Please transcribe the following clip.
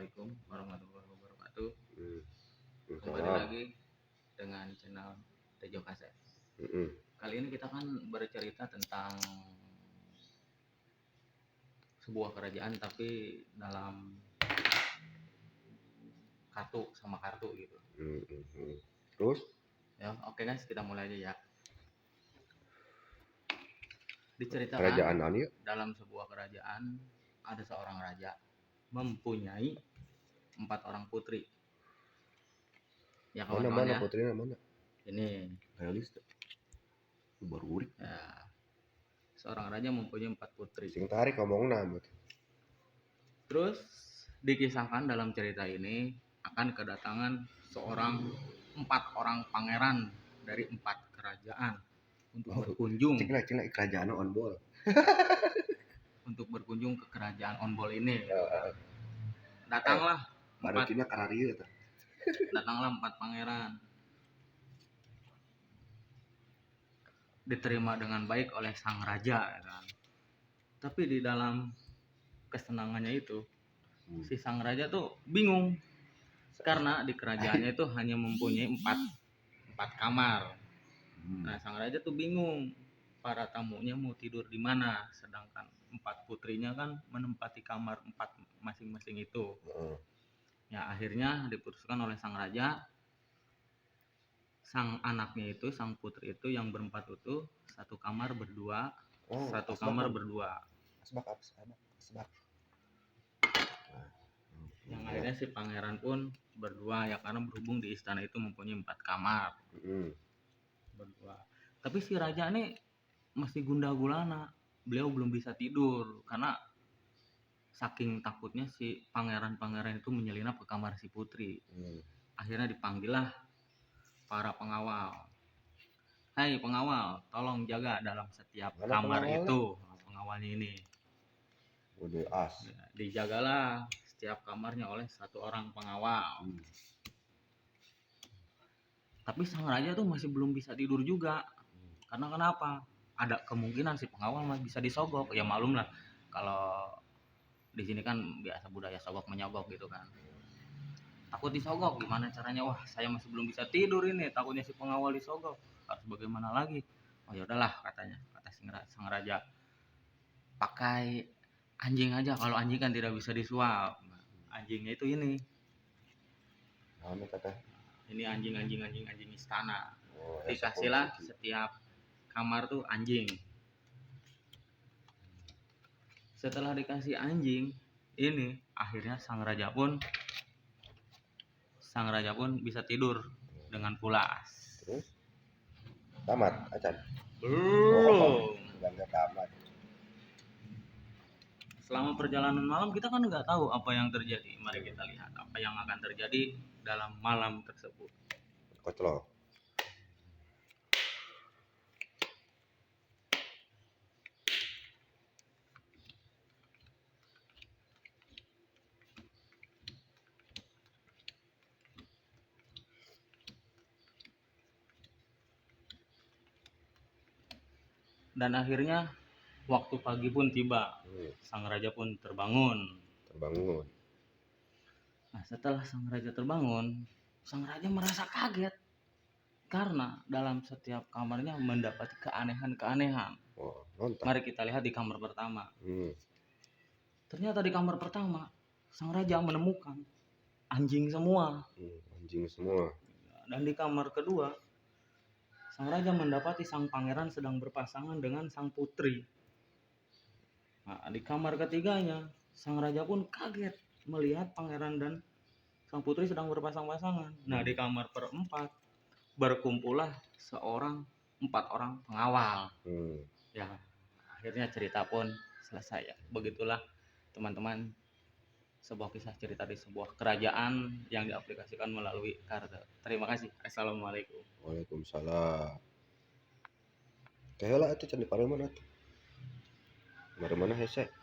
Assalamualaikum warahmatullahi wabarakatuh. Hmm. Kembali Salam. lagi dengan channel Tejo Kaset. Mm-mm. Kali ini kita kan bercerita tentang sebuah kerajaan tapi dalam kartu sama kartu gitu. Terus Ya, oke guys, kita mulai aja ya. Diceritakan kerajaan yuk. dalam sebuah kerajaan ada seorang raja mempunyai 4 orang putri. Ya kawan-kawan Mana ya. putrinya mana? Ini Realis tuh. Baru urik. ya, seorang raja mempunyai 4 putri. Sing tarik ngomongna buat. Terus dikisahkan dalam cerita ini akan kedatangan seorang 4 orang pangeran dari 4 kerajaan untuk berkunjung Cina kerajaan on ball. untuk berkunjung ke kerajaan Onbol ini. Datanglah empat Barunya kararieu tah. datanglah 4 pangeran. Diterima dengan baik oleh sang raja ya kan. Tapi di dalam kesenangannya itu si sang raja tuh bingung karena di kerajaannya itu hanya mempunyai 4 kamar. Nah, sang raja tuh bingung para tamunya mau tidur di mana, sedangkan 4 putrinya kan menempati kamar 4 masing-masing itu. Ya, akhirnya diputuskan oleh sang raja, sang anaknya itu, sang putri itu yang berempat itu satu kamar berdua, satu kamar berdua. Asbak. Yang akhirnya si pangeran pun berdua ya karena berhubung di istana itu mempunyai 4 kamar. Berdua. Tapi si raja ini masih gundah gulana. Beliau belum bisa tidur karena saking takutnya si pangeran-pangeran itu menyelinap ke kamar si putri. Akhirnya dipanggillah para pengawal. Hai pengawal, tolong jaga dalam setiap kamar itu. Pengawalnya ini. Udah as. Dijagalah setiap kamarnya oleh satu orang pengawal. Tapi sang raja tuh masih belum bisa tidur juga. Karena kenapa? Ada kemungkinan si pengawal bisa disogok. Ya malum lah kalau di sini kan biasa budaya sogok menyogok gitu kan. Takut disogok, gimana caranya? Wah, saya masih belum bisa tidur ini, takutnya si pengawal disogok. Harus bagaimana lagi? Oh ya udahlah katanya, kata sang raja. Pakai anjing aja, kalau anjing kan tidak bisa disuap. Anjingnya itu ini. Ini anjing istana. Dikasihlah setiap kamar tuh anjing. Setelah dikasih anjing ini, akhirnya sang raja pun bisa tidur dengan pulas. Terus tamat acan. Belum. Enggak tamat. Selama perjalanan malam kita kan nggak tahu apa yang terjadi. Mari kita lihat apa yang akan terjadi dalam malam tersebut. Koclok. Dan akhirnya waktu pagi pun tiba. Sang raja pun terbangun. Nah, setelah sang raja terbangun, sang raja merasa kaget karena dalam setiap kamarnya mendapati keanehan-keanehan. Mari kita lihat di kamar pertama. Ternyata di kamar pertama sang raja menemukan anjing semua. Dan di kamar kedua sang raja mendapati sang pangeran sedang berpasangan dengan sang putri. Nah, di kamar ketiganya sang raja pun kaget melihat pangeran dan sang putri sedang berpasang-pasangan. Nah, di kamar perempat berkumpullah 4 orang pengawal. Ya, akhirnya cerita pun selesai ya. Begitulah teman-teman sebuah kisah cerita di sebuah kerajaan yang diaplikasikan melalui kartu. Terima kasih. Assalamualaikum. Waalaikumsalam. Kayak lah itu can di mana tuh? Mana hese.